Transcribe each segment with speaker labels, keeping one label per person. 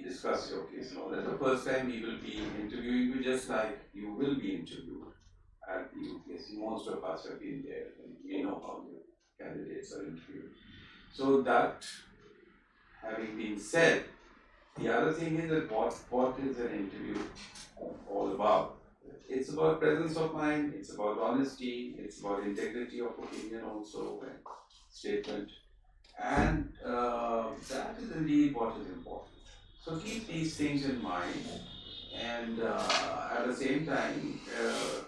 Speaker 1: discuss your case. No, that's the first time we will be interviewing you, just like you will be interviewed at the UPSC. Most of us have been there, and we know how the candidates are interviewed. So that having been said, the other thing is that what is an interview all about? It's about presence of mind, it's about honesty, it's about integrity of opinion also, and statement. And that is indeed what is important. So keep these things in mind. And at the same time,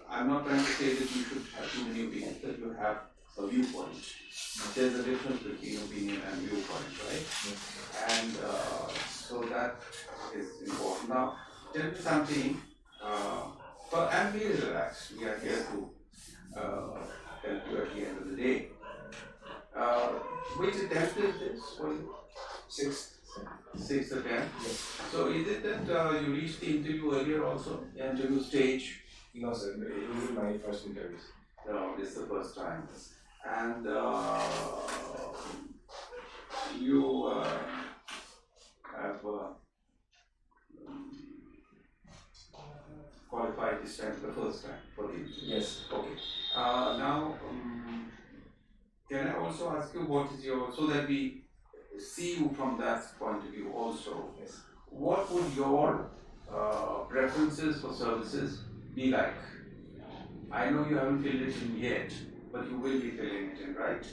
Speaker 1: I'm not trying to say that you should have too many opinions, that you have a viewpoint. There's a difference between opinion and viewpoint, right? And so that is important. Now, tell me something. And please relax. We are here to help you at the end of the day. Uh, which attempt is this for you? Sixth attempt?
Speaker 2: Yes.
Speaker 1: So is it that you reached the interview earlier also? The interview stage?
Speaker 2: No, sir. It is my first interview.
Speaker 1: No, this is the first time. And you have qualified this time for the first time for the interview?
Speaker 2: Yes.
Speaker 1: Okay. Now, can I also ask you what is your, so that we see you from that point of view also,
Speaker 2: Yes.
Speaker 1: what would your preferences for services be like? I know you haven't filled it in yet, but you will be filling it in, right?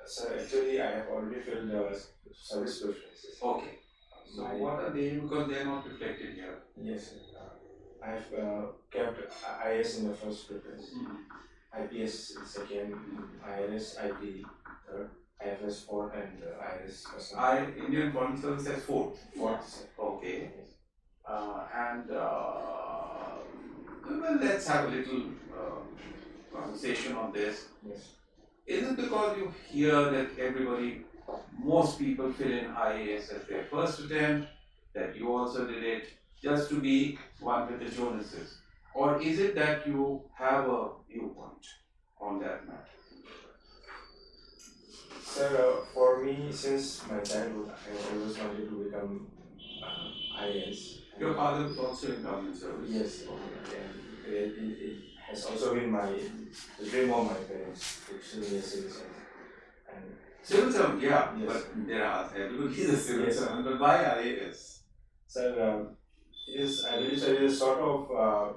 Speaker 2: Sir, actually, I have already filled the service preferences.
Speaker 1: Okay. So what are they? Because they are not reflected here.
Speaker 2: Yes, sir. I have kept IS in the first preference, IPS second, IRS, IT third, IFS fourth, and IRS first.
Speaker 1: Indian Foreign Service as fourth.
Speaker 2: Fourth.
Speaker 1: Okay. Well, let's have a little conversation on this.
Speaker 2: Yes.
Speaker 1: Is it because you hear that most people fill in IAS as their first attempt, that you also did it just to be one with the Jonases? Or is it that you have a viewpoint on that matter?
Speaker 2: Sir, for me, since my childhood, I always wanted to become IAS.
Speaker 1: Your father was also in government service?
Speaker 2: Yes, and it has also been the dream of my parents to be a civil servant. And
Speaker 1: civil servant, yeah,
Speaker 2: yes.
Speaker 1: But there are everybody is a civil servant, but why IAS?
Speaker 2: Sir, I believe it is sort of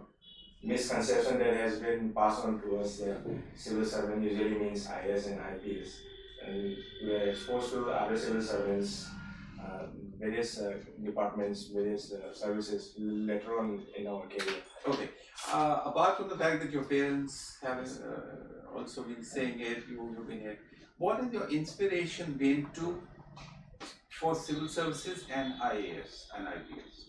Speaker 2: misconception that has been passed on to us that civil servant usually means IS and IPS. And we are exposed to other civil servants, various departments, various services later on in our career.
Speaker 1: Okay. Apart from the fact that your parents have also been saying it, you've been here, what is your inspiration been for civil services and IAS and IPS?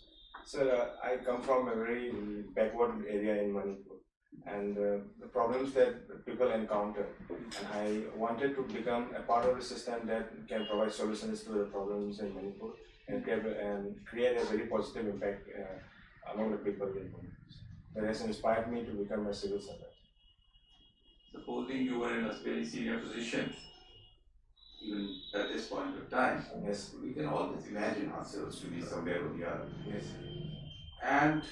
Speaker 2: Sir, I come from a very backward area in Manipur, and the problems that people encounter, and I wanted to become a part of the system that can provide solutions to the problems in Manipur and create a very positive impact among the people in Manipur. That has inspired me to become a civil servant.
Speaker 1: Supposing you were in a very senior position, even at this point of time,
Speaker 2: yes,
Speaker 1: we can always imagine ourselves to be somewhere or the other.
Speaker 2: Yes.
Speaker 1: And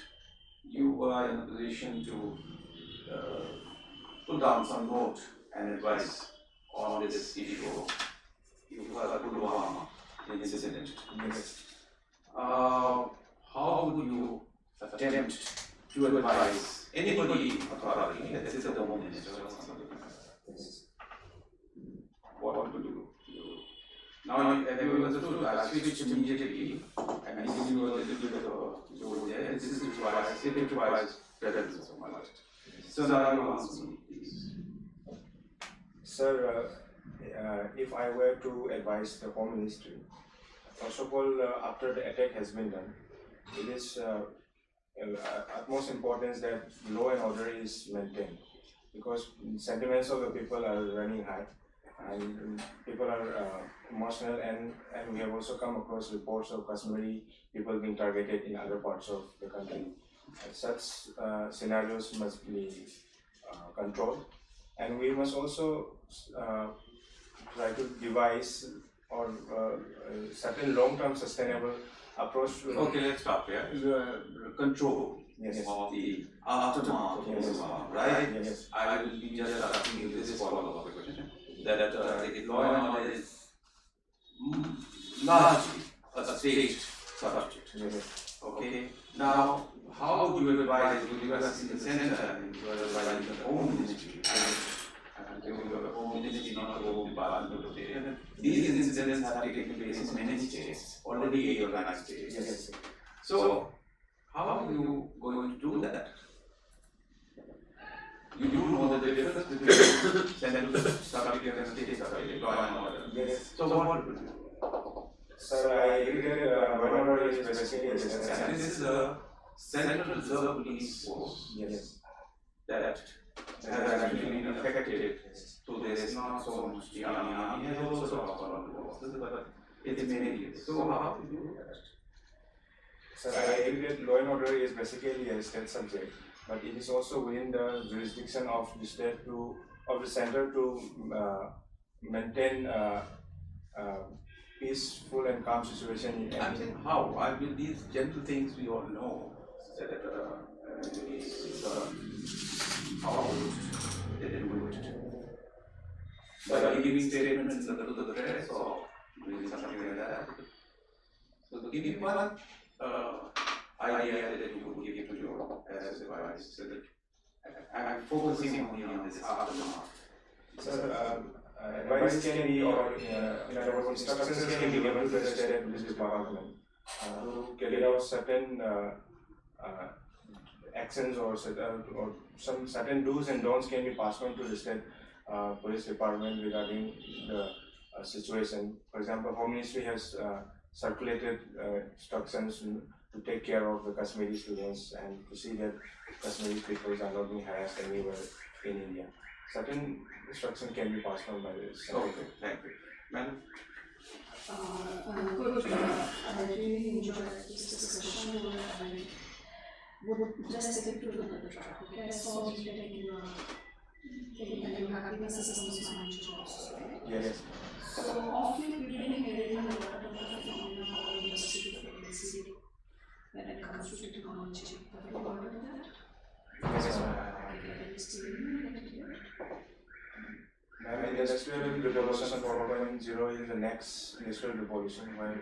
Speaker 1: you are in a position to put down some note and advice on this issue of Pulwama incident.
Speaker 2: Yes.
Speaker 1: How would you attempt to advise anybody in authority, let's say the Home Minister or something like that? What would you do? Now, have you understood? I switched immediately and give you a little bit of a this requires presence of mind. So now you answer me, please.
Speaker 2: Sir, if I were to advise the Home Ministry, first of all, after the attack has been done, it is utmost importance that law and order is maintained, because sentiments of the people are running high and people are emotional, and we have also come across reports of customary people being targeted in other parts of the country. Such scenarios must be controlled, and we must also try to devise or certain long-term sustainable approach.
Speaker 1: Okay, let's stop here. Control
Speaker 2: Yes.
Speaker 1: of the aftermath of
Speaker 2: Yes.
Speaker 1: the war, right?
Speaker 2: Yes.
Speaker 1: I will be just asking you this follow-up question that the law and order is largely a state subject.
Speaker 2: Yes.
Speaker 1: Okay. Now, how would you advise? Would you as in the center and you are advising the home ministry? And you have a home ministry, not the home department of state. And these incidents have taken place in many states, already 8 or 9 states.
Speaker 2: Yes.
Speaker 1: So, how are you going to do that? You do know the difference between central subject and state subject, law and order.
Speaker 2: Yes.
Speaker 1: So, what would you?
Speaker 2: Sir, I agree that law and order is basically
Speaker 1: And this is a central reserve police force
Speaker 2: yes.
Speaker 1: that has actually been affected. So there is not so much the army. Army has also lost one of the losses, but it's mainly. So how do you do that?
Speaker 2: Sir, I agree that law and order is basically a state subject, but it is also within the jurisdiction of the state of the center to maintain peaceful and calm situation.
Speaker 1: I'm saying how? I mean, these gentle things we all know that how they do it. By giving statements to the press or doing something like that. So give me one idea that you would give to your as advice. So that I'm focusing only on this aftermath.
Speaker 2: Sir, advice can be, or in other words, instructions can be given to the state police department to carry out certain actions or some certain do's and don'ts can be passed on to the state police department regarding the situation. For example, Home Ministry has circulated instructions to take care of the Kashmiri students and to see that Kashmiri people are not being harassed anywhere in India. Certain instruction can be passed on by this.
Speaker 1: Okay, thank you. Madam?
Speaker 3: Good. I really enjoyed this discussion. I would just take it to another track. Okay, I saw you taking happiness as a mind jobs, right?
Speaker 2: Yes.
Speaker 3: So often we've been hearing a lot of the phenomena called industry dependency when it comes to technology. Have you heard of that?
Speaker 2: Yes, Industrial Revolution 4.0 is the next industrial revolution when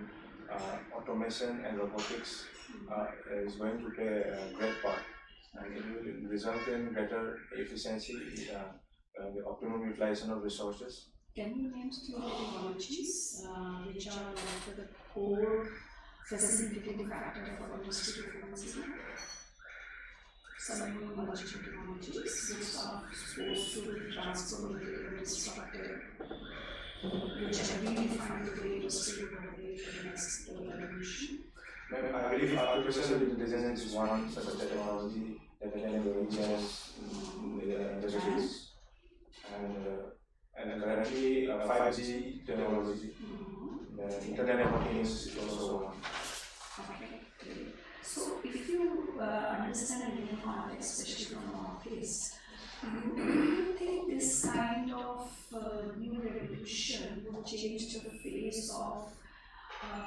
Speaker 2: automation and robotics is going to play a great part, and it will result in better efficiency, the optimum utilization of resources.
Speaker 3: Can you name few technologies which are like the core facilitating factor for industry dependency? Some new emerging technologies which are supposed to be transformative and disruptive, which are really define the way industry will operate for the next revolution.
Speaker 2: I believe artificial intelligence is one such technology that can change the industries, and currently 5G technology, the Internet of Things is also one.
Speaker 3: Okay, great. So, if you understand a Indian context, especially from our case, do you think this kind of new revolution will change the face of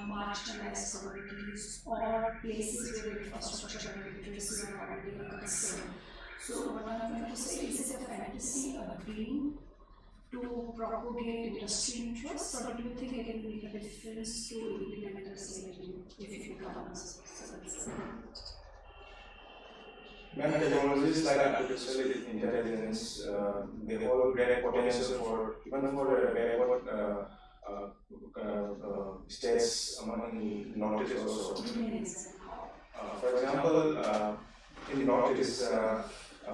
Speaker 3: marginalized communities or places where infrastructure and literacy are already a concern? So, what I'm trying to say is it a fantasy, a dream to propagate industry interests, or do you think it can make a difference to implementers like you if you become
Speaker 2: Many technologies like artificial intelligence, they hold great potential for even for backward states among Northeast also. For example, in the Northeast,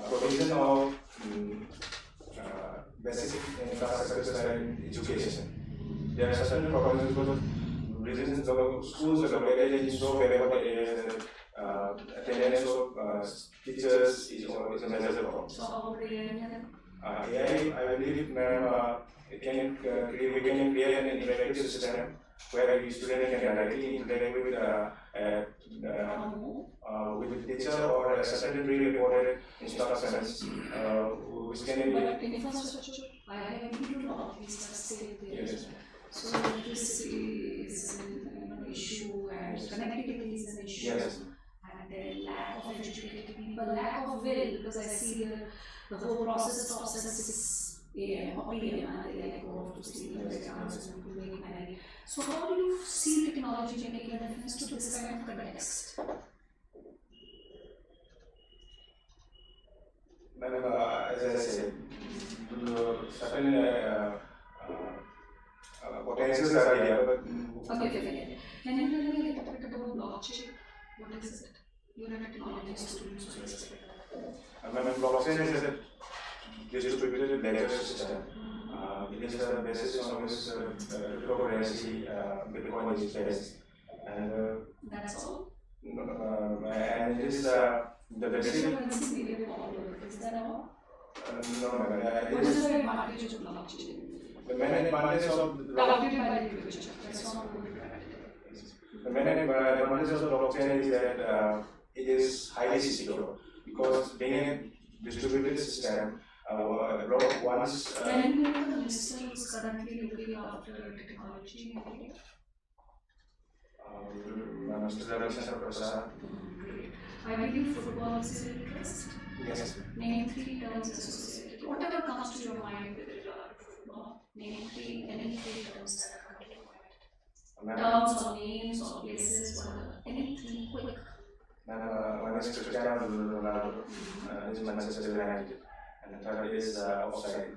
Speaker 2: provision of basic infrastructure and education. There are certain problems because of reasons the schools are located in so backward areas that attendance of teachers is always a major problem.
Speaker 3: So,
Speaker 2: AI, I believe, ma'am, we can create an interactive system where the student can directly interact with the teacher or a certain pre-recorded instructions, which can be.
Speaker 3: But infrastructure, I have to know these are still there.
Speaker 2: Yes.
Speaker 3: So electricity is an issue, and right? Connectivity is an issue.
Speaker 2: Yes.
Speaker 3: And then lack of educated people, lack of will, because I see the whole process stops at 6 a.m. or p.m. and they like go off to sleep and they answer to make money. So how do you see technology making a difference to this kind of context?
Speaker 2: Madam, as I said, certain potentials are there, but
Speaker 3: Okay. Can you tell me a little bit about blockchain? What is it? You're a technology student, so respect that.
Speaker 2: blockchain is a distributed ledger system. It is the basis on which cryptocurrency, Bitcoin is based. And
Speaker 3: that's all?
Speaker 2: and it is the basic.
Speaker 3: Cryptocurrency may be popular. Is that all?
Speaker 2: No,
Speaker 3: What is the advantage of blockchain?
Speaker 2: The main advantage of
Speaker 3: Doubted by the future. That's not good.
Speaker 2: the main advantage of blockchain is that it is highly secure because being a distributed system, block once.
Speaker 3: Can you name the minister who's currently looking after technology in India?
Speaker 2: Mr. Rakesh Prasad.
Speaker 3: I believe football is your interest.
Speaker 2: Yes.
Speaker 3: Name 3 terms associated. Whatever comes to your mind with regard to football, name any 3 terms that come to your mind. Terms or names or places, whatever. Any 3 quick.
Speaker 2: One is Cristiano Ronaldo, is Manchester United, and the third is offside.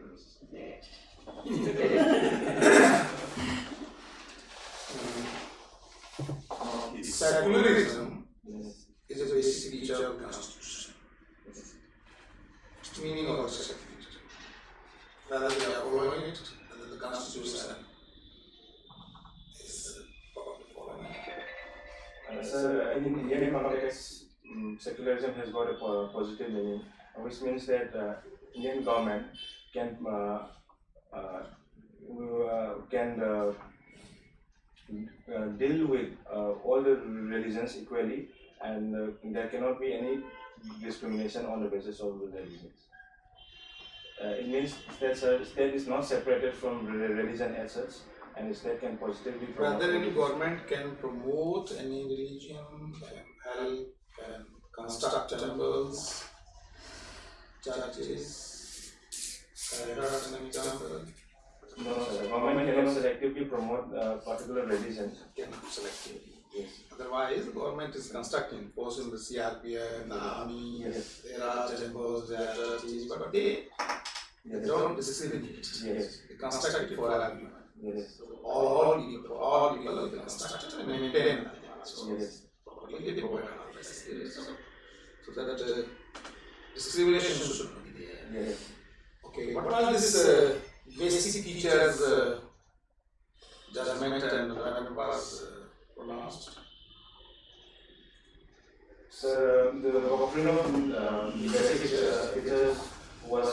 Speaker 4: Secularism is a basic feature of the Constitution. Meaning of the second feature. Whether we are following it, whether the Constitution is following it.
Speaker 2: Sir, in Indian context, secularism has got a positive meaning, which means that Indian government can deal with all the religions equally, and there cannot be any discrimination on the basis of religions. It means that state is not separated from religion as such, and the state can positively promote.
Speaker 4: Whether any government can promote any religion, can help, can construct temples, churches, as an example.
Speaker 2: No, sir. The government cannot selectively promote particular religion.
Speaker 4: Cannot selectively.
Speaker 2: Yes.
Speaker 4: Otherwise, the government is constructing, posting the CRPF, the army,
Speaker 2: Yes.
Speaker 4: there are temples, there are churches, but they don't discriminate.
Speaker 2: Yes.
Speaker 4: They construct it for everyone.
Speaker 2: Yes.
Speaker 4: All people they construct and maintain it.
Speaker 2: Yes.
Speaker 4: They provide all facilities. So that discrimination should not be there.
Speaker 2: Yes.
Speaker 4: Okay, what are these basic features judgment and when it was pronounced?
Speaker 2: So the doctrine of basic features was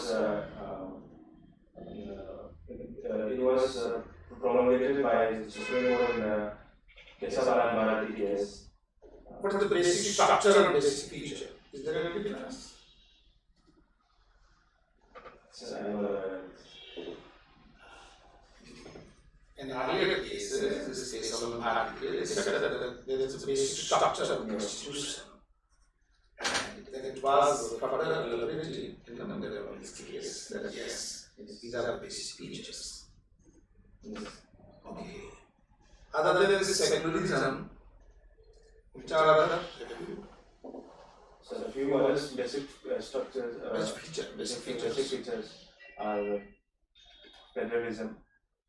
Speaker 2: it was promulgated by the Supreme Court in the Kesavan Bharati case.
Speaker 4: What is the basic structure and basic feature? Is there any difference? In earlier cases, this case of Bharati case, they said that there is a basic structure of the constitution. And then it was further elaborated in this case that yes, these are the basic features. Okay. Other than this secularism, which are other
Speaker 2: So a few other basic structures,
Speaker 4: basic
Speaker 2: features are federalism,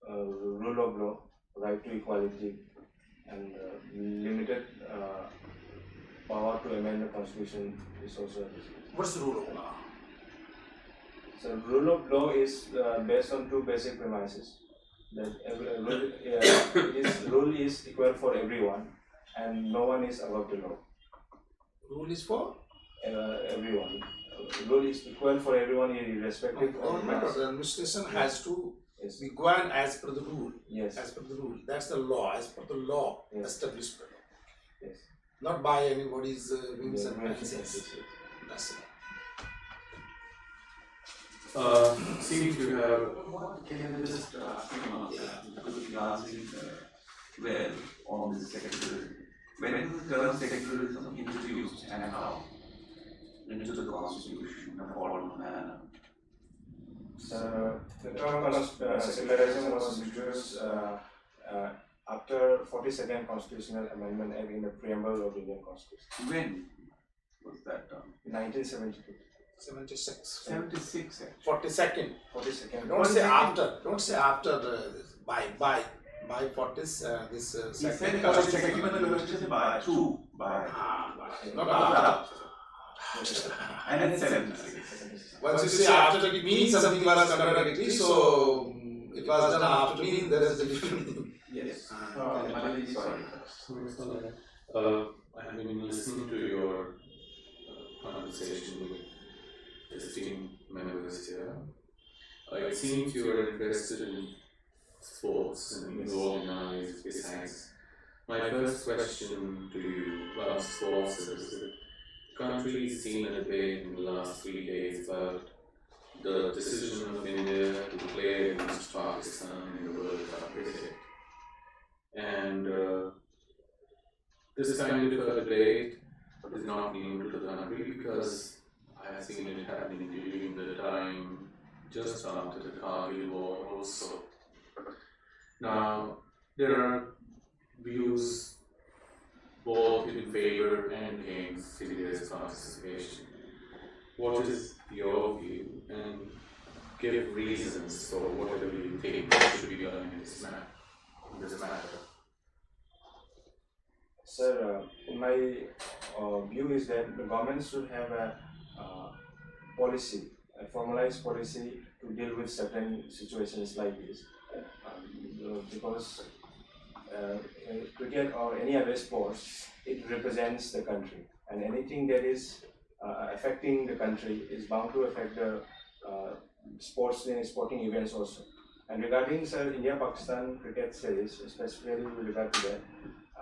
Speaker 2: rule of law, right to equality, and limited power to amend the constitution is also.
Speaker 4: What's the rule of law?
Speaker 2: So rule of law is based on 2 basic premises. That rule is equal for everyone, and no one is above the law.
Speaker 4: Rule is for
Speaker 2: everyone. Rule is equal for everyone irrespective of
Speaker 4: government or
Speaker 2: class.
Speaker 4: the administration has to
Speaker 2: Yes.
Speaker 4: be governed as per the rule.
Speaker 2: Yes.
Speaker 4: As per the rule. That's the law, as per the law
Speaker 2: Yes.
Speaker 4: established by law.
Speaker 2: Yes.
Speaker 4: Not by anybody's whims
Speaker 2: Yeah,
Speaker 4: and
Speaker 2: yes,
Speaker 4: fancies.
Speaker 2: yes, yes.
Speaker 4: That's it.
Speaker 1: Seems to have. Can I just ask you one because you answered well on the secondary When was the term secularism introduced and how? Into the constitution in a formal manner.
Speaker 2: So the term secularism was introduced after 42nd Constitutional Amendment Act in the preamble of the Indian Constitution.
Speaker 1: When was that term?
Speaker 2: 1972.
Speaker 4: 76.
Speaker 1: 76 actually.
Speaker 4: 42nd.
Speaker 2: 42nd.
Speaker 4: Don't say after. Don't say after. By 40s. This
Speaker 1: He said
Speaker 4: second
Speaker 1: about
Speaker 4: constitution.
Speaker 1: second constitution by two, by
Speaker 4: Not after.
Speaker 1: and then 76.
Speaker 4: Once you say after, it means something was contradictory. So it was done after meaning there is a different meaning.
Speaker 1: Yes. I'm really sorry.
Speaker 5: I have been listening to your conversation with esteemed members here. It seems you are interested in sports and organized besides. My first question to you about sports is the country has seen a debate in the last 3 days about the decision of India to play against Pakistan in the World Cup cricket. And this kind of a debate is not new to the country because I have seen it happening during the time just after the Kargil war also. Now, there are views both in favor and against India's participation. What is your view, and give reasons for whatever you think should be done in this matter?
Speaker 2: Sir, in my view is that the government should have a policy, a formalized policy to deal with certain situations like this. Because cricket or any other sports, it represents the country, and anything that is affecting the country is bound to affect the sporting events also. And regarding sir India-Pakistan cricket series, specifically with regard to that,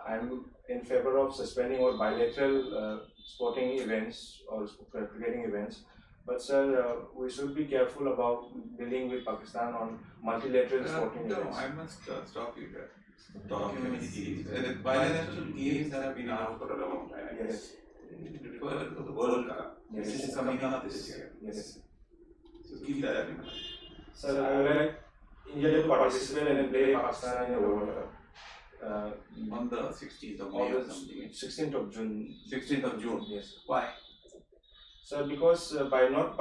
Speaker 2: I'm in favor of suspending all bilateral sporting events or cricketing events. But sir, we should be careful about dealing with Pakistan on multilateral sporting
Speaker 1: No,
Speaker 2: events.
Speaker 1: I must stop you there. Talking many series. Bilateral games have been out for a long time.
Speaker 2: Yes.
Speaker 1: Refer to the World Cup.
Speaker 2: Yes.
Speaker 1: This is coming up this year.
Speaker 2: Yes.
Speaker 1: So keep that in mind.
Speaker 2: Sir, I would like India to participate and play Pakistan in the World Cup.
Speaker 1: On the 16th of
Speaker 2: On
Speaker 1: May or
Speaker 2: the
Speaker 1: something.
Speaker 2: 16th of June.
Speaker 1: 16th of June.
Speaker 2: Yes.
Speaker 1: Why?
Speaker 2: So because by not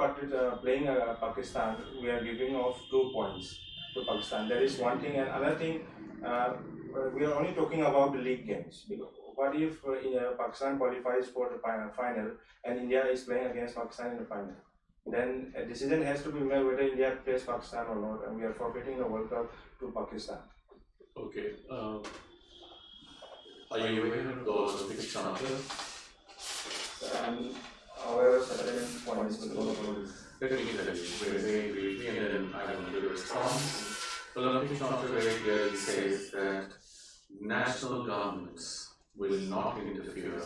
Speaker 2: playing Pakistan, we are giving off 2 points to Pakistan. That is one thing, and another thing, we are only talking about the league games. What if Pakistan qualifies for the final and India is playing against Pakistan in the final? Then a decision has to be made whether India plays Pakistan or not, and we are forfeiting the World Cup to Pakistan.
Speaker 5: Okay. Are you aware of the Olympic Charter?
Speaker 2: And our certain points will go on.
Speaker 5: Let me tell you very briefly, and then I will give a response. The Olympic Charter very clearly says that national governments will not interfere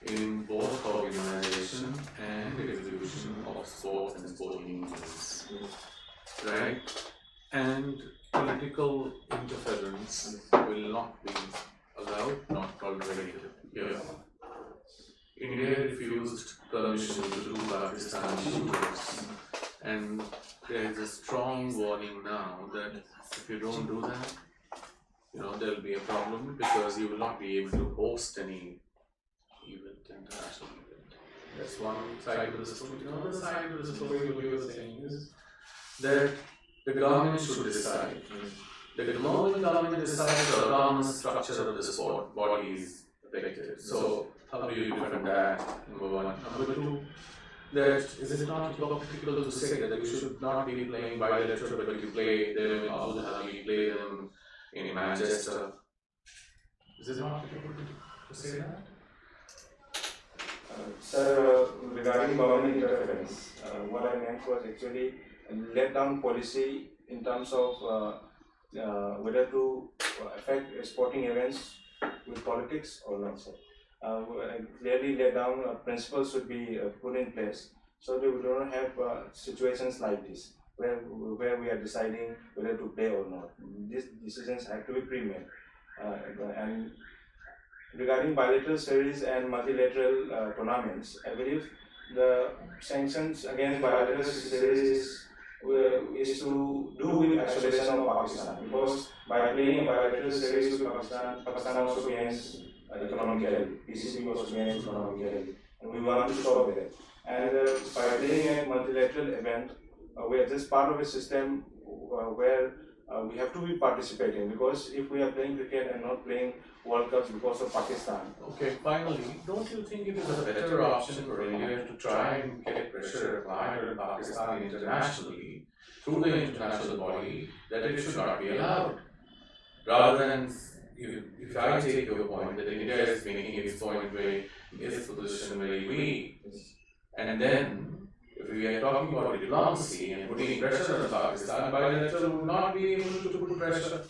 Speaker 5: in both organization and evolution of sports and sporting events. Right? And political interference will not be allowed, not tolerated here. India refused permission to do Pakistan shooters, and there is a strong warning now that if you don't do that, there will be a problem because you will not be able to host any international event. That's one side of the story. The other side of the story, what you were saying is that the government should decide. The moment the government decides, the government structure of the sport body is affected. So how do you defend that? Number one. Number two, that is it not hypocritical to say that you should not be playing bilateral, but you play them in Abu Dhabi, you play them in Manchester? Is it not hypocritical to say that?
Speaker 2: Sir, regarding government interference, what I meant was actually a let down policy in terms of whether to affect sporting events with politics or not, sir. Clearly laid down principles should be put in place so that we don't have situations like this where we are deciding whether to play or not. These decisions have to be pre-made, and regarding bilateral series and multilateral tournaments, I believe the sanctions against bilateral series is to do with isolation of Pakistan, because by playing a bilateral series with Pakistan, Pakistan also gains economically, PCC also gains economically, and we want to stop that. And by playing a multilateral event, we are just part of a system where we have to be participating, because if we are playing cricket and not playing World Cups because of Pakistan.
Speaker 5: Okay, finally, don't you think it is a better option for India to try and get pressure applied on Pakistan internationally through the international body that it should not be allowed? Rather than, if I take your point that India is making its point very, its position very weak, and then if we are talking about diplomacy and putting pressure on Pakistan, bilateral would not be able to put pressure.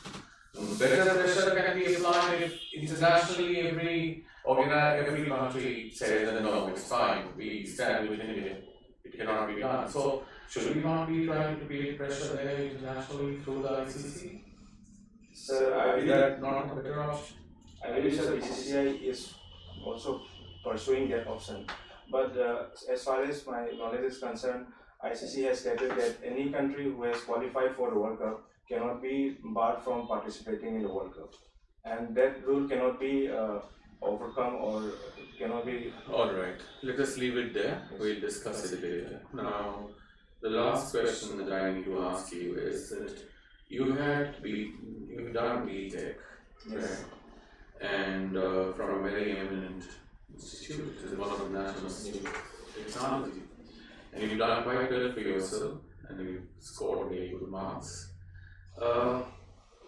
Speaker 5: Better pressure can be applied if internationally every country says that no, it's fine, we stand with India. It cannot be done. So should we not be trying to create pressure there internationally through the ICC?
Speaker 2: Sir, I
Speaker 5: Is
Speaker 2: believe
Speaker 5: that not a better option?
Speaker 2: I believe sir, BCCI is also pursuing that option. But as far as my knowledge is concerned, ICC has stated that any country who has qualified for the World Cup cannot be barred from participating in the World Cup, and that rule cannot be overcome or cannot be.
Speaker 5: All right, let us leave it there. We'll discuss it later. Now, the last question that I need to ask you is that you've done BTech,
Speaker 2: Yes.
Speaker 5: and from a very eminent institute, it is one of the national institutes of technology, and you've done quite well for yourself, and you've scored very good marks.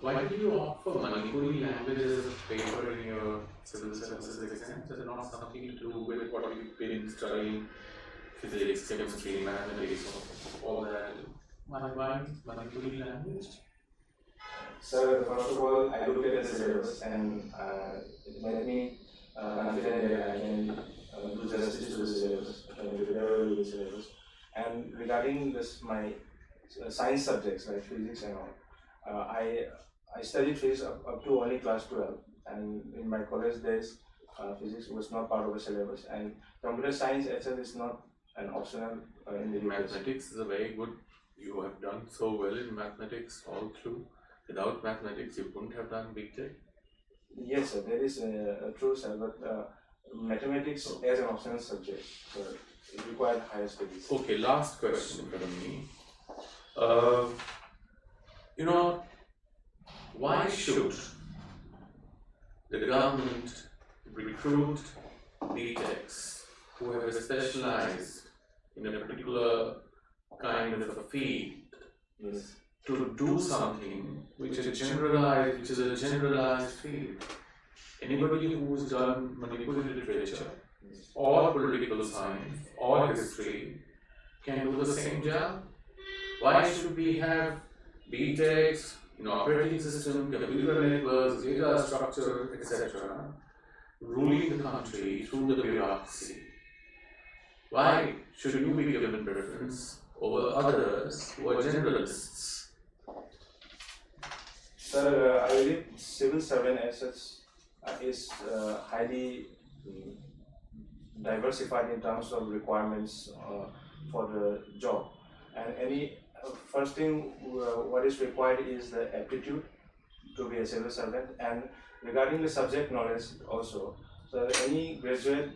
Speaker 5: Why did you opt for Manipuri language as a paper in your civil services exams? Is it not something to do with what you've been studying, physics, chemistry, mathematics, all that? Why Manipuri language?
Speaker 2: Sir, first of all, I looked at the syllabus and it made me confident that I can do justice to the syllabus, I can prepare with the syllabus. And regarding this, my science subjects like physics and all, I studied physics up to only class 12, and in my college days, physics was not part of the syllabus, and computer science itself is not an optional in the
Speaker 5: Mathematics is a very good. You have done so well in mathematics all through. Without mathematics, you couldn't have done BTech.
Speaker 2: Yes, sir, that is true, sir, but mathematics as an optional subject, so it required higher studies.
Speaker 5: Okay, last question from me. Why should the government recruit BTechs who have specialized in a particular kind of a field
Speaker 2: Yes.
Speaker 5: to do something which is a generalized field? Anybody who's done Manipuri literature or political science or history can do the same job. Why should we have BTechs in operating system, computer networks, data structure, etc., ruling the country through the bureaucracy? Why should you be given preference over others who are generalists?
Speaker 2: Sir, I believe civil servant as such is highly diversified in terms of requirements for the job, and any first thing what is required is the aptitude to be a civil servant, and regarding the subject knowledge also. So any graduate,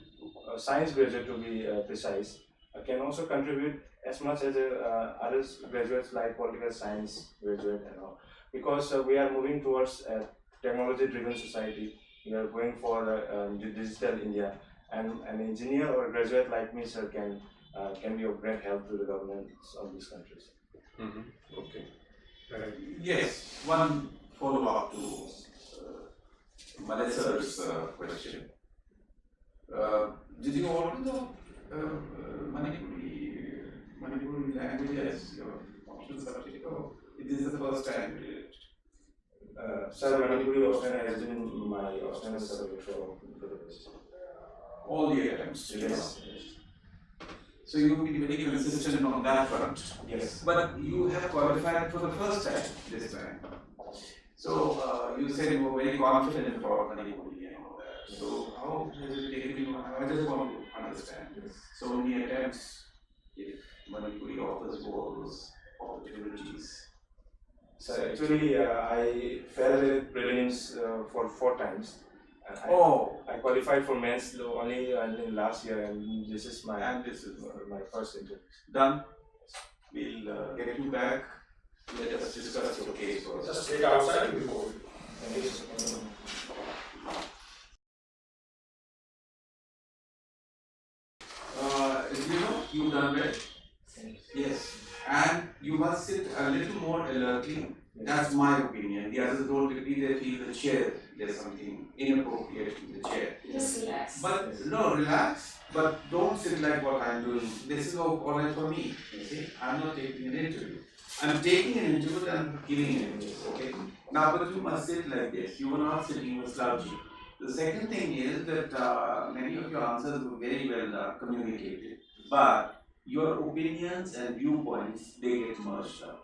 Speaker 2: science graduate to be precise, can also contribute as much as other graduates like political science graduate and all, because we are moving towards a technology-driven society. We are going for digital India, and an engineer or a graduate like me, sir, can be of great help to the governments of these countries.
Speaker 5: Okay.
Speaker 1: Yes, one follow-up to Malesar's question. Did you already know Manipuri language as your optional subject, or it is the first time you did it?
Speaker 2: Sir, Manipuri optional has been my optional subject for
Speaker 1: All the attempts.
Speaker 2: yes.
Speaker 1: So you will be very consistent on that front.
Speaker 2: Yes.
Speaker 1: But you have qualified for the first time this time. So you said you were very confident about Manipuri and all that. So how has it taken you? I just want to understand. So many attempts, if Manipuri offers you all those opportunities.
Speaker 2: So actually, I failed at prelims for 4 times.
Speaker 1: Oh,
Speaker 2: I qualified for men's law only in last year, and this is my first interview.
Speaker 1: done. We'll get you back. Let us discuss your case first.
Speaker 4: Just wait outside before.
Speaker 2: Thank you so much.
Speaker 1: You've done well. Yes. And you must sit a little more alertly. That's my opinion. The others don't agree, they feel the chair, there's something inappropriate in the chair.
Speaker 3: Just relax.
Speaker 1: But no, relax, but don't sit like what I'm doing. This is all right for me. You see, I'm not taking an interview. I'm taking an interview and I'm giving an interview. Okay? Now, but you must sit like this. You were not sitting, you were slouching. The second thing is that many of your answers were very well communicated, but your opinions and viewpoints they get merged up.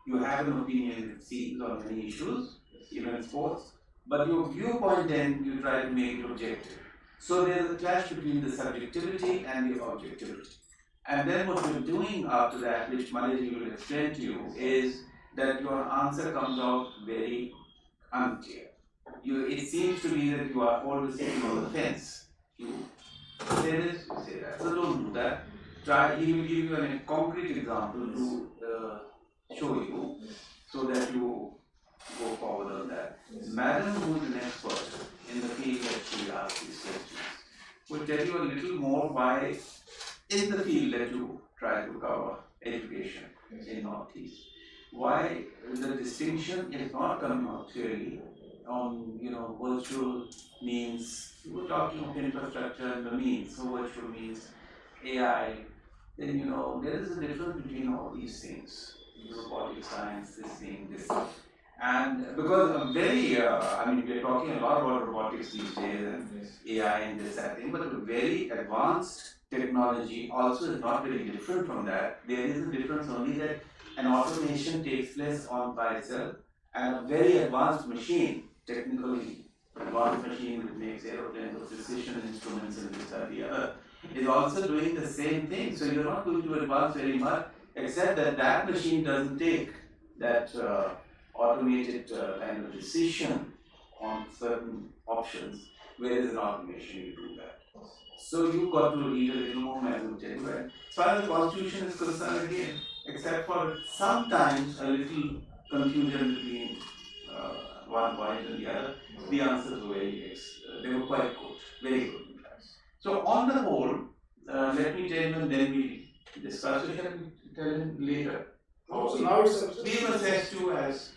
Speaker 1: You have an opinion, it seems, on many issues, even in sports, but your viewpoint then you try to make it objective. So there is a clash between the subjectivity and the objectivity. And then what you're doing after that, which Malaji will explain to you, is that your answer comes out very unclear. It seems to be that you are always sitting on the fence. You say this, you say that. So don't do that. He will give you a concrete example to show you so that you go forward on that. Madam, who is an expert in the field that she asks these questions, will tell you a little more why, in the field that you try to cover, education in Northeast, why the distinction is not coming out clearly on virtual means. You were talking of infrastructure and the means, so virtual means AI. Then there is a difference between all these things. Robotic science, this thing, this thing. And because we're talking a lot about robotics these days and AI and this, that thing, but very advanced technology also is not very different from that. There is a difference only that an automation takes place by itself, and a very advanced machine, technically advanced machine that makes aeroplanes or precision instruments and this, that, the other, is also doing the same thing. So you're not going to advance very much, except that machine doesn't take that automated kind of decision on certain options, whereas in automation you do that. So you've got to read a little more mathematics. Right? As far as the constitution is concerned, again, except for sometimes a little confusion between one point and the other, the answers were they were quite good, very good. So on the whole, let me tell you and then we discuss it and tell him later.
Speaker 4: So now it's
Speaker 1: We will assess you as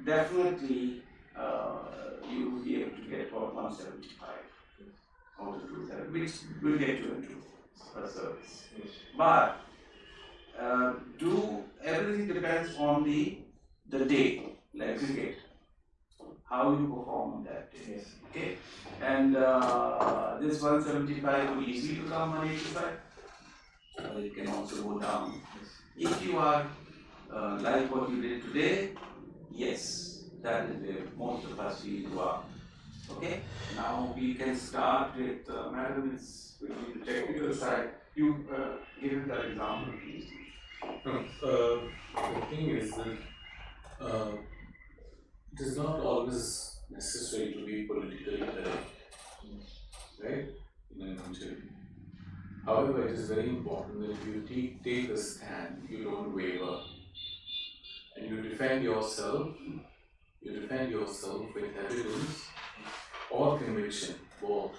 Speaker 1: definitely you will be able to get about 175 out of 270, which will get you into a service. But everything depends on the day, like cricket, how you perform on that day. Okay? And this 175 will easily become 185, or it can also go down. If you are like what you did today, yes, that is where most of us feel you are. Okay? Now we can start with Madam, it's with the technical side. You give him that example, please.
Speaker 5: The thing is that it is not always necessary to be politically correct, right, in an interview. However, it is very important that if you take a stand, you don't waver, and you defend yourself with evidence or conviction, both.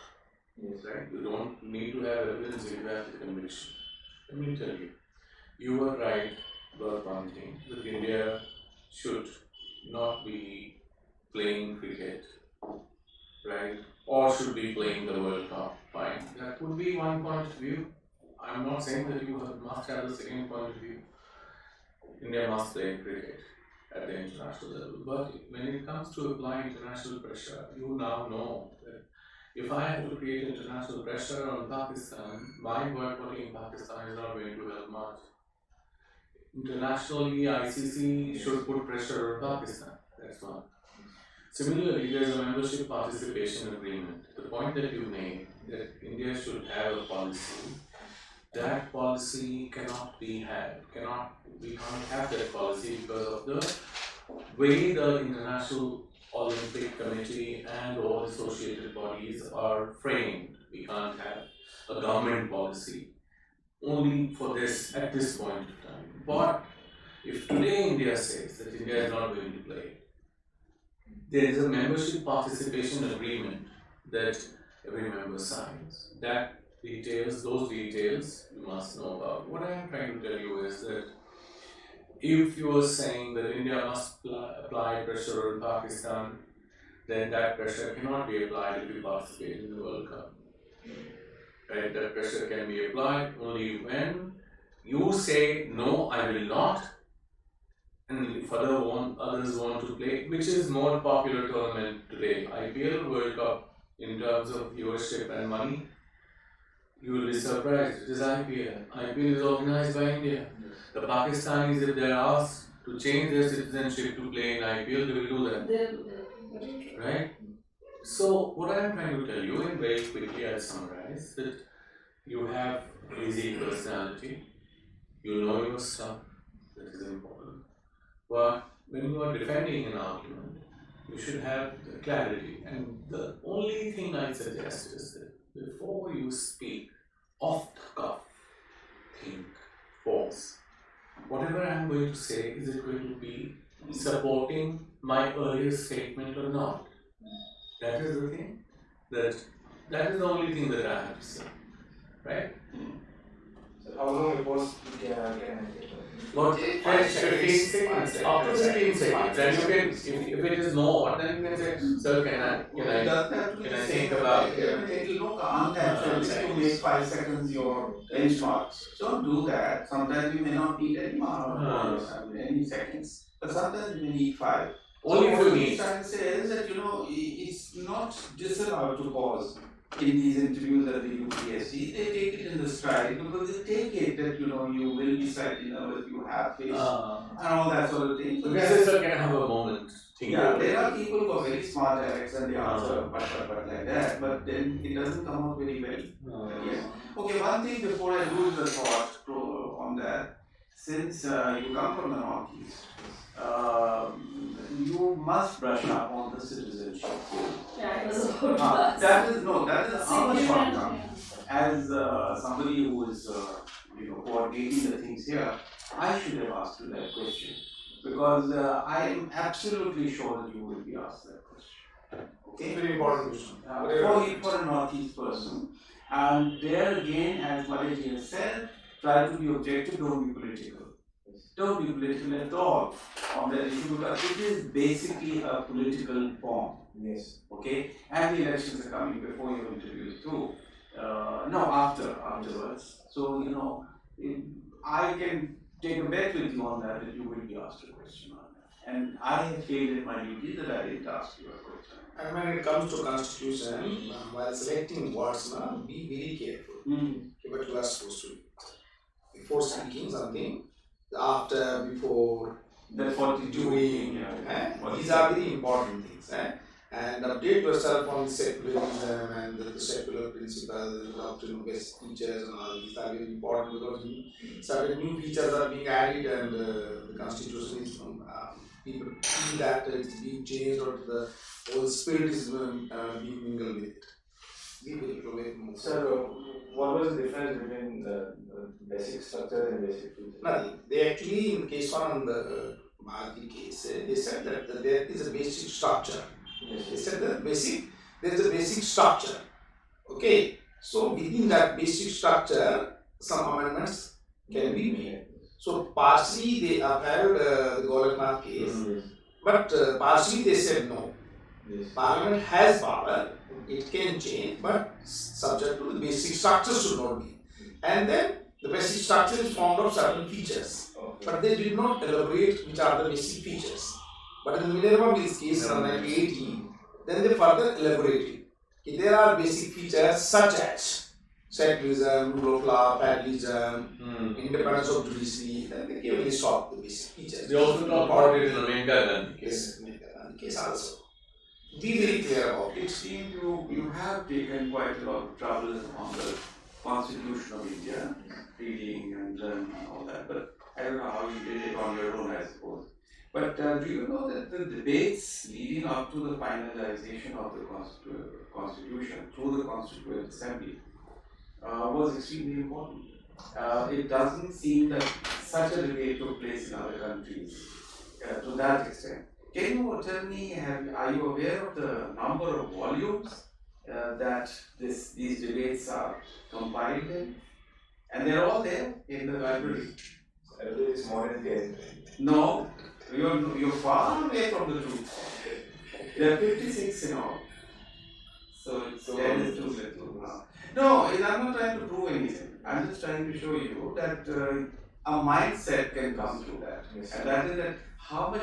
Speaker 5: Right? You don't need to have evidence, you have the conviction. Let me tell you, you were right about one thing, that India should not be playing cricket, right? Or should be playing the World Cup. Fine. That would be one point of view. I'm not saying that you must have the second point of view. India must play cricket at the international level. But when it comes to applying international pressure, you now know that if I have to create international pressure on Pakistan, my boycotting Pakistan is not going to help much. Internationally, ICC should put pressure on Pakistan. That's one. Similarly, there is a membership participation agreement. The point that you made, that India should have a policy, that policy cannot be had, we can't have that policy because of the way the International Olympic Committee and all associated bodies are framed. We can't have a government policy only for this at this point of time. But if today India says that India is not going to play, there is a membership participation agreement that every member signs. Those details you must know about. What I am trying to tell you is that if you are saying that India must apply pressure on Pakistan, then that pressure cannot be applied if you participate in the World Cup. Right? That pressure can be applied only when you say, no, I will not, and if others want to play, which is more popular tournament today, IPL, World Cup, in terms of viewership and money, you will be surprised. It is IPL. IPL is organized by India. The Pakistanis, if they are asked to change their citizenship to play in IPL, they will do that. Right? So, what I am trying to tell you, and very quickly I'll summarize, that you have easy personality, you know your stuff, that is important. But when you are defending an argument, you should have clarity. And the only thing I suggest is that before you speak off the cuff, think, pause. Whatever I am going to say, is it going to be supporting my earlier statement or not? That is the thing. That is the only thing that I have to say. Right?
Speaker 2: So how long a pause can take?
Speaker 5: But 15 seconds, up to 15 seconds. Then you can, if it is more, then you can say, sir, can I think about it?
Speaker 1: It will look unnatural to make 5 seconds your benchmark. Don't do that. Sometimes you may not need any any seconds, but sometimes you may need 5.
Speaker 5: Only if you need.
Speaker 1: What I'm trying to say is that, it's not disallowed to pause in these interviews at the UPSC. They take it in the stride because they take it that, you will be slightly nervous, you have face and all that sort of thing. So
Speaker 5: because they can have a moment.
Speaker 1: Yeah, there are people who are very smart, Alex, and they answer but like that, but then it doesn't come out very well. Yes. Okay, one thing before I lose the thought on that, since you come from the Northeast, you must brush up on the citizenship.
Speaker 3: Yeah, it was about
Speaker 1: that is our shortcoming. As somebody who is coordinating the things here, I should have asked you that question because I am absolutely sure that you will be asked that question. Okay,
Speaker 4: very important question.
Speaker 1: For a Northeast person, and there again, as Malaji has said, try to be objective, don't be political. Don't be political at all on that issue because it is basically a political form.
Speaker 2: Yes.
Speaker 1: Okay? And the elections are coming before your interviews too. Afterwards. So, I can take a bet with you on that you will be asked a question on that. And I have failed in my duty that I didn't ask you a question.
Speaker 4: And when it comes to constitution, while selecting words, be very careful. What you are supposed to do. Before speaking something, before, during, these are very important things. And update yourself on secularism and the secular principles, the doctrine of basic features and all these are very important because certain new features are being added and the constitution is people feel that it's being changed or the whole spirit is being mingled with it.
Speaker 2: So, what was the difference between the basic structure and basic features?
Speaker 4: Nothing. They actually, in case one on the Bharati case, they said that there is a basic structure.
Speaker 2: Yes.
Speaker 4: They said that there is a basic structure. Okay. So within that basic structure, some amendments can be made. So partially they upheld the Golaknath case, but partially they said no.
Speaker 2: Yes.
Speaker 4: Parliament has power, it can change, but subject to the basic structure should not be. And then the basic structure is formed of certain features, but they did not elaborate which are the basic features. But in the Minerva Mills case in 1918, then they further elaborated. There are basic features such as secularism, rule of law, federalism, independence of judiciary, then they gave a list of the basic features.
Speaker 5: They also talk about it in the Menga Gandhi case.
Speaker 4: Yes, Menga Gandhi case also. Be very clear about
Speaker 1: It
Speaker 4: it.
Speaker 1: seems you have taken quite a lot of trouble on the Constitution of India, reading and learning and all that, but I don't know how you did it on your own, I suppose. But do you know that the debates leading up to the finalization of the Constitution through the Constituent Assembly was extremely important? It doesn't seem that such a debate took place in other countries to that extent. Can you tell me, are you aware of the number of volumes that these debates are compiled in? And they're all there in the library.
Speaker 2: I believe it's more than 10.
Speaker 1: No, you're far away from the truth. There are 56 in all. So it's 10 is too little. No, I'm not trying to prove anything. I'm just trying to show you that a mindset can come through that.
Speaker 2: Yes.
Speaker 1: And that is that how much,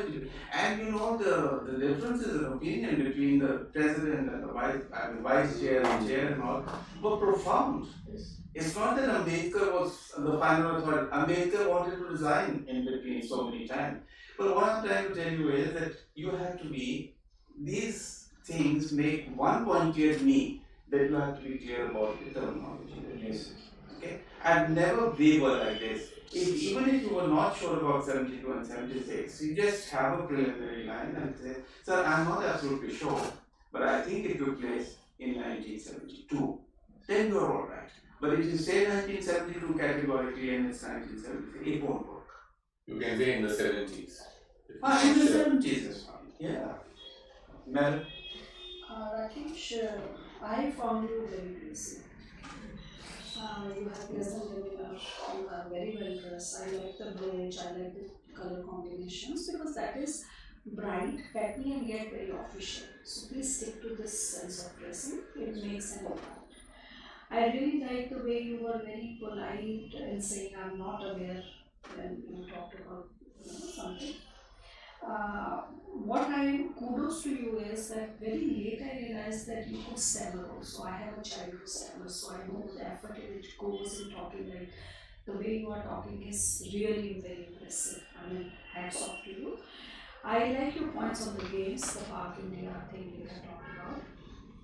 Speaker 1: and you know the differences in opinion between the president and the vice chair and chair and all were profound.
Speaker 2: Yes.
Speaker 1: It's not that Ambedkar was the final authority. Ambedkar wanted to resign in between so many times. But what I'm trying to tell you is that you have to be, these things make one point clear to me, that you have to be clear about the terminology.
Speaker 2: Yes.
Speaker 1: Okay? And never waver like this. Even if you were not sure about 72 and 76, you just have a preliminary line and say, sir, I'm not absolutely sure, but I think it took place in 1972. Then you're all right. But if you say 1972 categorically and it's 1973, it won't work.
Speaker 5: You can say in the 70s.
Speaker 1: In the 70s is fine. Yeah. Madam?
Speaker 3: Rakesh, I found you very busy. You have pleasant demeanor, you are very well dressed. I like the brooch, I like the color combinations because that is bright, peppy, and yet very official. So please stick to this sense of dressing, it makes an impact. I really like the way you were very polite in saying I'm not aware when you talked about something. What I kudos to you is that very late I realized that you could stammer also. I have a child who stammers, so I know the effort it goes in talking. Like the way you are talking is really very impressive. I mean, hats off to you. I like your points on the games, the Park India thing you have talked about.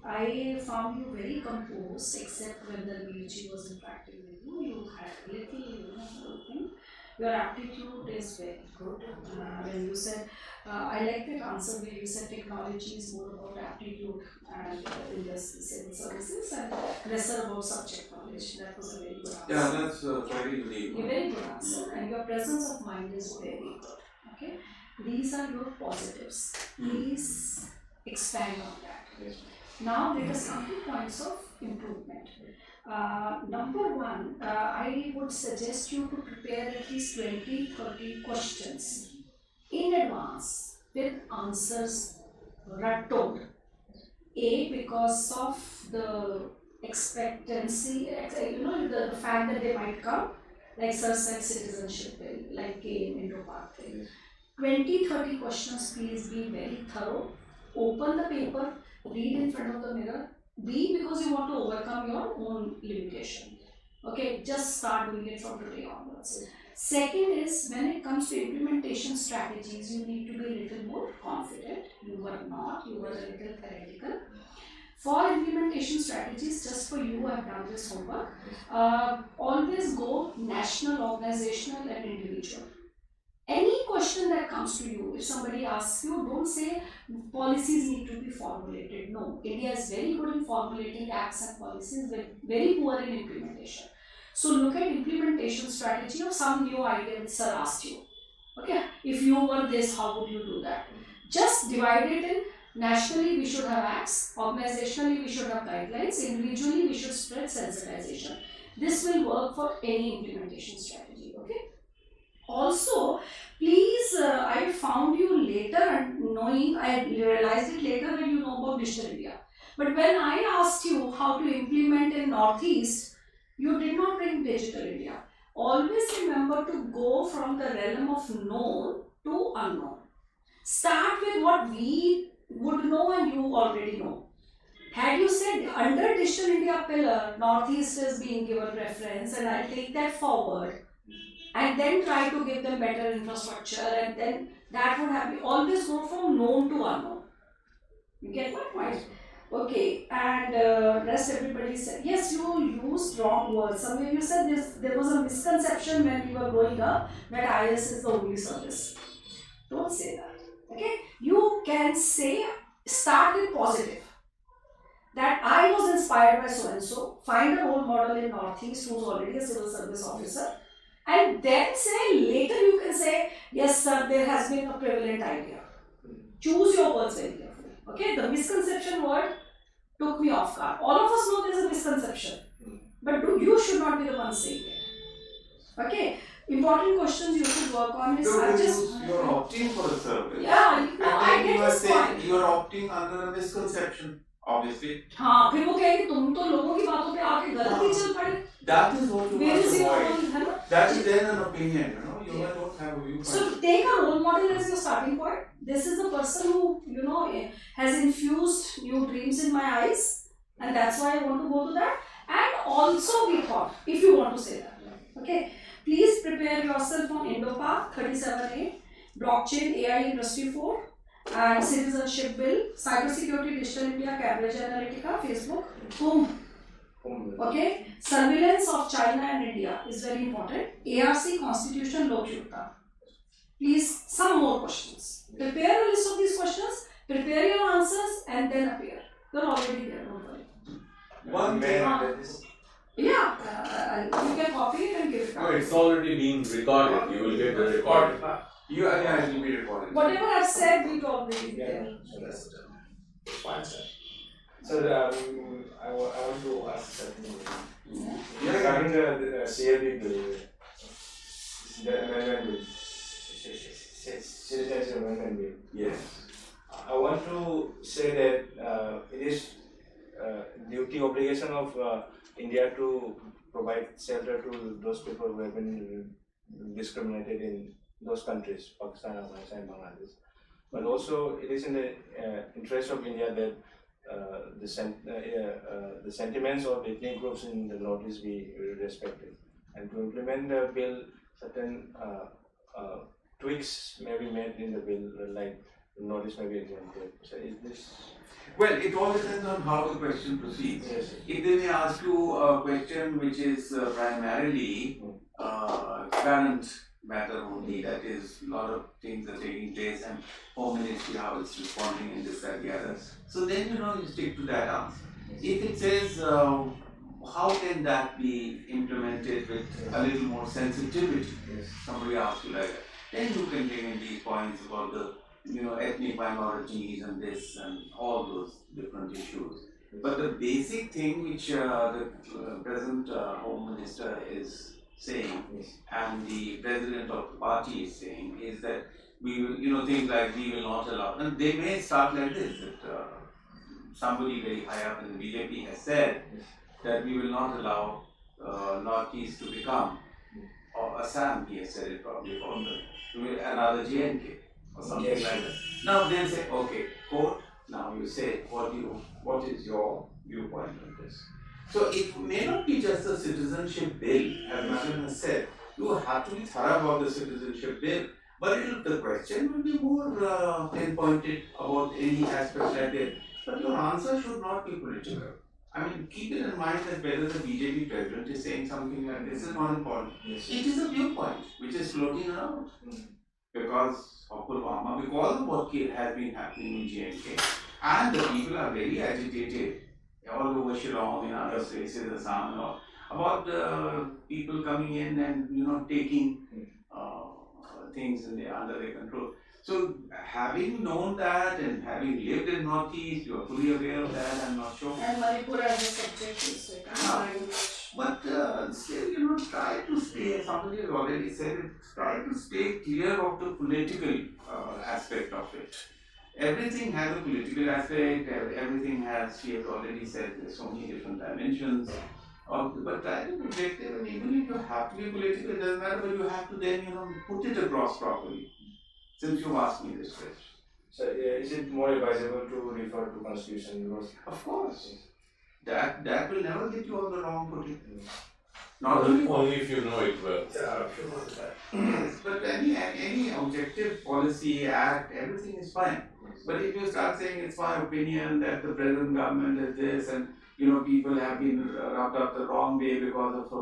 Speaker 3: I found you very composed, except when the Milji was interacting with you. You had a little thing. Your aptitude is very good. When you said, I like that answer where you said technology is more about aptitude and in the civil services and lesser about subject knowledge. That was a very good answer.
Speaker 1: Yeah, that's very unique.
Speaker 3: A very good answer, and your presence of mind is very good. Okay, these are your positives. Please expand on that.
Speaker 2: Yes.
Speaker 3: Now let us come to points of improvement. Number one, I would suggest you to prepare at least 20-30 questions in advance with answers rattled. Because of the expectancy, the fact that they might come, like Sir said, citizenship bill, like came into part thing. 20-30 questions, please be very thorough. Open the paper, read in front of the mirror. Because you want to overcome your own limitation. Okay, just start doing it from today onwards. Second is, when it comes to implementation strategies, you need to be a little more confident. You were not, you were a little theoretical. For implementation strategies, just for you, I have done this homework. Always go national, organizational, and individual. Any question that comes to you, if somebody asks you, don't say policies need to be formulated. No, India is very good in formulating acts and policies, but very poor in implementation. So look at implementation strategy of some new idea that Sir asked you. Okay, if you were this, how would you do that? Just divide it in. Nationally, we should have acts. Organizationally, we should have guidelines. Individually, we should spread sensitization. This will work for any implementation strategy. Okay. Also, please, I found you later, knowing, I realized it later when you know about Digital India. But when I asked you how to implement in Northeast, you did not bring Digital India. Always remember to go from the realm of known to unknown. Start with what we would know and you already know. Had you said under Digital India pillar, Northeast is being given reference and I'll take that forward, and then try to give them better infrastructure, and then that would have always go from known to unknown. You get my point? Okay, and rest everybody said, yes, you used wrong words. Somewhere you said there was a misconception when we were growing up that IS is the only service. Don't say that. Okay? You can say, start with positive. That I was inspired by so and so. Find a role model in Northeast who's already a civil service officer. And then say, later you can say, yes, sir, there has been a prevalent idea. Choose your words very carefully. Okay? The misconception word took me off guard. All of us know there's a misconception. But you should not be the one saying it. Okay? Important questions you should work on is
Speaker 1: you're opting for a service.
Speaker 3: Yeah, no, I
Speaker 1: and then
Speaker 3: get
Speaker 1: you are
Speaker 3: this
Speaker 1: saying
Speaker 3: point.
Speaker 1: you're opting under a misconception, obviously.
Speaker 3: हाँ फिर वो कहेंगे तुम तो लोगों की बातों पे आके गलत ही चल पड़े.
Speaker 1: That is what you
Speaker 3: Where
Speaker 1: must
Speaker 3: is your
Speaker 1: avoid.
Speaker 3: role, है ना?
Speaker 1: That is then an opinion, you don't have a viewpoint.
Speaker 3: So take a role model as your starting point. This is the person who has infused new dreams in my eyes, and that's why I want to go to that. And also we thought, if you want to say that, okay, please prepare yourself on IndoPath 37A, Blockchain, AI Industry 4, and Citizenship Bill, Cybersecurity, Digital India, Cambridge Analytica, Facebook, boom. Okay, surveillance of China and India is very important. ARC, Constitution, Lok Yukta. Please, some more questions. Prepare a list of these questions, prepare your answers, and then appear. You're already there, don't worry.
Speaker 1: One thing.
Speaker 3: Yeah, you can copy it and give it
Speaker 5: No,
Speaker 3: out.
Speaker 5: it's already being recorded. You will get the recording.
Speaker 1: Yeah, it will be recorded.
Speaker 3: Whatever I've said, we've already there.
Speaker 4: Fine, sir.
Speaker 2: So I want to ask something.
Speaker 3: Yeah.
Speaker 2: Regarding the CLB bill, the amendment bill, citizenship amendment bill.
Speaker 1: Yes.
Speaker 2: I want to say that it is duty obligation of India to provide shelter to those people who have been discriminated in those countries, Pakistan, Afghanistan, and Bangladesh. But also, it is in the interest of India that the sentiments of ethnic groups in the Northeast be respected, and to implement the bill, certain tweaks may be made in the bill, like Northeast may be exempted. So is this?
Speaker 1: Well, it all depends on how the question proceeds.
Speaker 2: Yes.
Speaker 1: If they may ask you a question which is primarily current matter only, that is, a lot of things are taking place and Home Ministry how it's responding and this, that, the other. So then you stick to that answer. If it says how can that be implemented with a little more sensitivity, somebody asks you like that, then you can bring in these points about the ethnic minorities and this and all those different issues. But the basic thing which the present Home Minister is saying and the President of the party is saying is that we will, things like we will not allow, and they may start like this, that somebody very high up in the BJP has said that we will not allow Northeast to become, or Assam, he has said it probably, or another JNK or something like that. Now they'll say, okay, court, now you say what is your viewpoint on this? So it may not be just a citizenship bill, as Madam has said. You have to be thorough about the citizenship bill, but the question will be more pinpointed about any aspect like that. But your answer should not be political. I mean, keep it in mind that whether the BJP president is saying something like this is not important. It is a viewpoint which is floating around. Because of Pulwama, because of what has been happening in JNK, and the people are very agitated all over Shillong and other places, Assam and all, about people coming in and taking things under their control. So having known that and having lived in Northeast, you are fully aware of that, I'm not sure.
Speaker 3: And Manipur as a subject is
Speaker 1: But still, try to stay, somebody has already said it, try to stay clear of the political aspect of it. Everything has a political aspect, everything has, she has already said, there's so many different dimensions. But try to project it, and even if you have to be political, it doesn't matter, but you have to then, put it across properly. Since you asked me this question.
Speaker 2: So is it more advisable to refer to Constitution? Because
Speaker 1: of course. That will never get you on the wrong footing. Not only
Speaker 5: Only if you know it well.
Speaker 4: Yeah, if you want that.
Speaker 1: but any objective policy act, everything is fine. But if you start saying it's my opinion that the present government is this, and people have been rubbed up the wrong way because of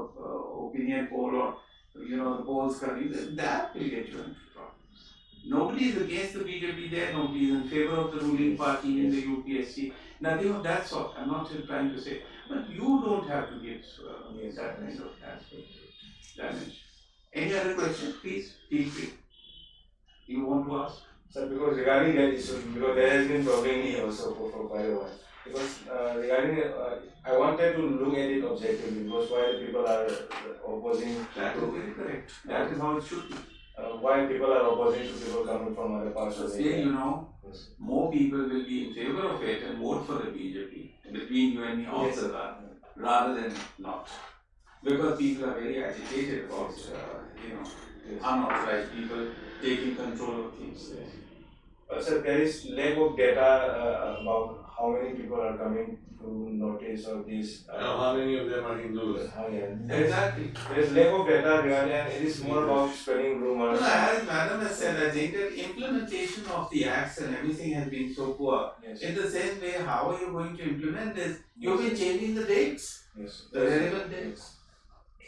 Speaker 1: opinion poll, or the polls coming, then that will get you into problems. Nobody is against the BJP there. Nobody is in favor of the ruling party in the UPSC. Nothing of that sort. I'm not trying to say, but you don't have to give that kind of damage. Any other question, please feel free. You want to ask?
Speaker 2: Sir, because regarding that issue, because there has been troubling me also for quite a while. Because regarding, I wanted to look at it objectively, because why the people are opposing.
Speaker 1: That is very correct. That is how it should be.
Speaker 2: Why people are opposing to people coming from other parts
Speaker 1: So
Speaker 2: of
Speaker 1: say,
Speaker 2: India. Yes.
Speaker 1: more people will be in favor of it and vote for the BJP between you and me also, rather than not. Because people are very agitated about, unauthorized people taking control of things.
Speaker 2: Sir, there is lack of data about how many people are coming to notice of this.
Speaker 5: How many of them are Hindus?
Speaker 1: Exactly.
Speaker 2: There is lack of data regarding, and it is more about spreading rumors.
Speaker 1: No, as Madam has said, I think that implementation of the acts and everything has been so poor.
Speaker 2: Yes.
Speaker 1: In the same way, how are you going to implement this? You've been changing the dates.
Speaker 2: Yes.
Speaker 1: The relevant dates.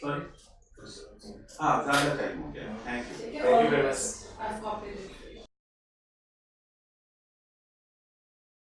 Speaker 1: Sorry? ज़्यादा time हो गया. Thank you.
Speaker 2: Thank you very much, sir.